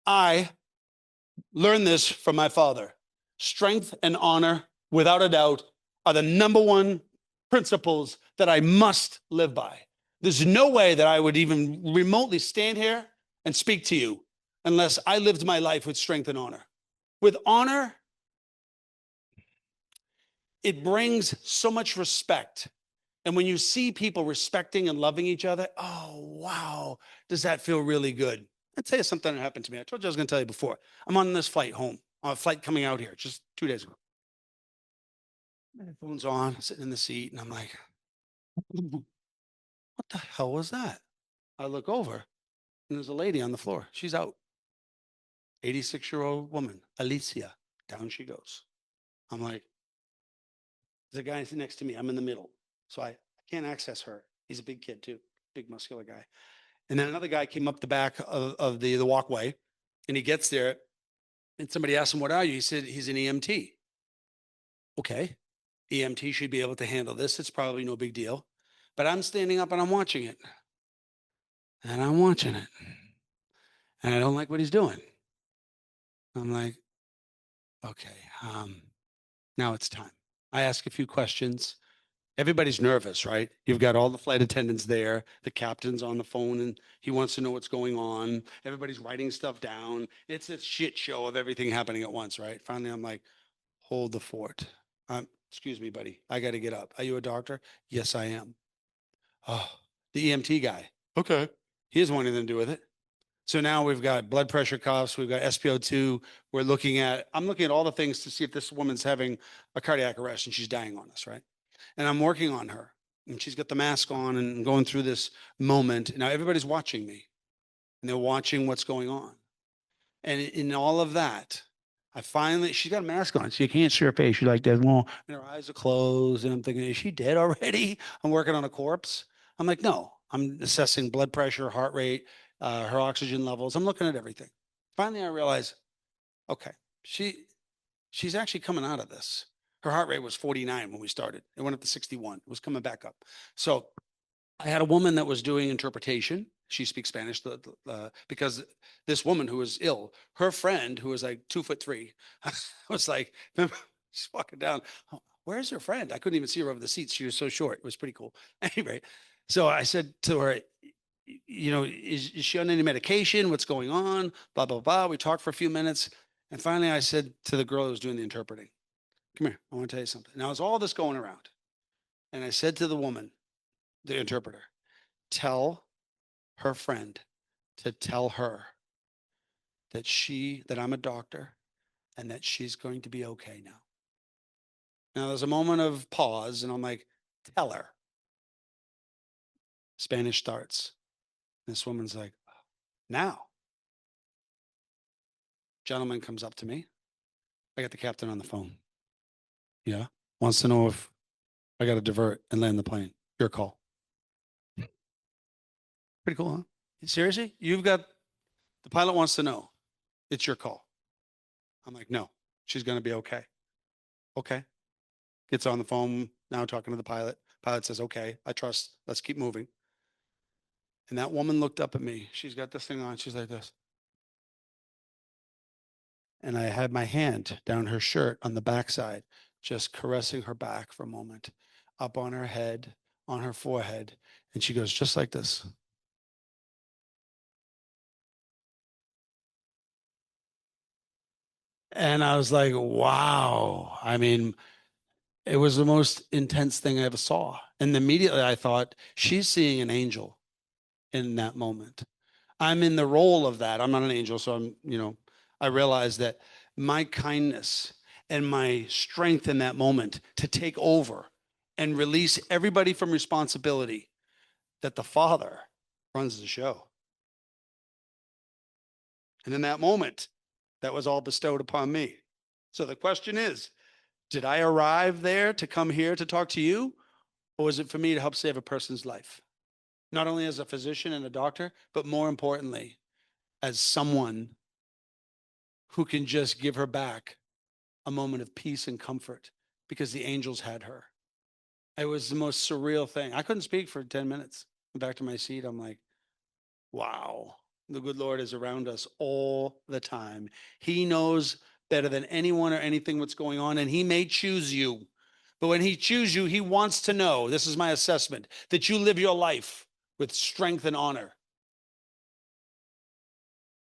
I learned this from my father. Strength and honor, without a doubt, are the number one principles that I must live by. There's no way that I would even remotely stand here and speak to you unless I lived my life with strength and honor. With honor, it brings so much respect. And when you see people respecting and loving each other, oh, wow, does that feel really good? I'll tell you something that happened to me. I told you I was going to tell you before. I'm on this flight home, on a flight coming out here just 2 days ago. My phone's on, sitting in the seat, and I'm like, what the hell was that? I look over, and there's a lady on the floor. She's out. 86-year-old woman, Alicia. Down she goes. I'm like, there's a guy next to me. I'm in the middle. So I can't access her. He's a big kid, too, big muscular guy. And then another guy came up the back of the walkway, and he gets there, and somebody asked him, "What are you?" He said, "He's an EMT." Okay, EMT should be able to handle this. It's probably no big deal. But I'm standing up and I'm watching it, and I'm watching it, and I don't like what he's doing. I'm like, okay, now it's time. I ask a few questions. Everybody's nervous, right? You've got all the flight attendants there. The captain's on the phone and he wants to know what's going on. Everybody's writing stuff down. It's a shit show of everything happening at once, right? Finally, I'm like, hold the fort. Excuse me, buddy. I got to get up. Are you a doctor? Yes, I am. Oh, the EMT guy. Okay. He has one anything to do with it. So now we've got blood pressure cuffs. We've got SpO2. I'm looking at all the things to see if this woman's having a cardiac arrest and she's dying on us, right? And I'm working on her. And she's got the mask on and going through this moment. Now everybody's watching me and they're watching what's going on. And in all of that, she's got a mask on, so you can't see her face. She's like this, well, and her eyes are closed. And I'm thinking, is she dead already? I'm working on a corpse. I'm like, no, I'm assessing blood pressure, heart rate, her oxygen levels. I'm looking at everything. Finally, I realize, okay, she's actually coming out of this. Her heart rate was 49 when we started. It went up to 61. It was coming back up. So I had a woman that was doing interpretation. She speaks Spanish because this woman who was ill, her friend who was like 2'3", was like, she's walking down. "Oh, where's her friend?" I couldn't even see her over the seats. She was so short. It was pretty cool. Anyway, so I said to her, is she on any medication? What's going on? Blah, blah, blah. We talked for a few minutes. And finally, I said to the girl who was doing the interpreting, come here, I want to tell you something. Now, it's all this going around. And I said to the woman, the interpreter, tell her friend to tell her that I'm a doctor and that she's going to be okay now. Now, there's a moment of pause, and I'm like, tell her. Spanish starts. This woman's like, now. Gentleman comes up to me. I got the captain on the phone. Yeah. Wants to know if I got to divert and land the plane. Your call. Pretty cool, huh? Seriously? The pilot wants to know. It's your call. I'm like, no, she's going to be okay. Okay. Gets on the phone, now talking to the pilot. Pilot says, okay, I trust. Let's keep moving. And that woman looked up at me. She's got this thing on. She's like this. And I had my hand down her shirt on the backside, just caressing her back for a moment, up on her head, on her forehead. And she goes, just like this. And I was like, wow. I mean, it was the most intense thing I ever saw. And immediately I thought, she's seeing an angel in that moment. I'm in the role of that. I'm not an angel, so I realize that my kindness and my strength in that moment to take over and release everybody from responsibility, that the Father runs the show. And in that moment, that was all bestowed upon me. So the question is, did I arrive there to come here to talk to you? Or was it for me to help save a person's life? Not only as a physician and a doctor, but more importantly, as someone who can just give her back a moment of peace and comfort because the angels had her. It was the most surreal thing. I couldn't speak for 10 minutes. Back to my seat. I'm like, wow. The good Lord is around us all the time. He knows better than anyone or anything what's going on, and he may choose you. But when he chooses you, he wants to know, this is my assessment, that you live your life with strength and honor.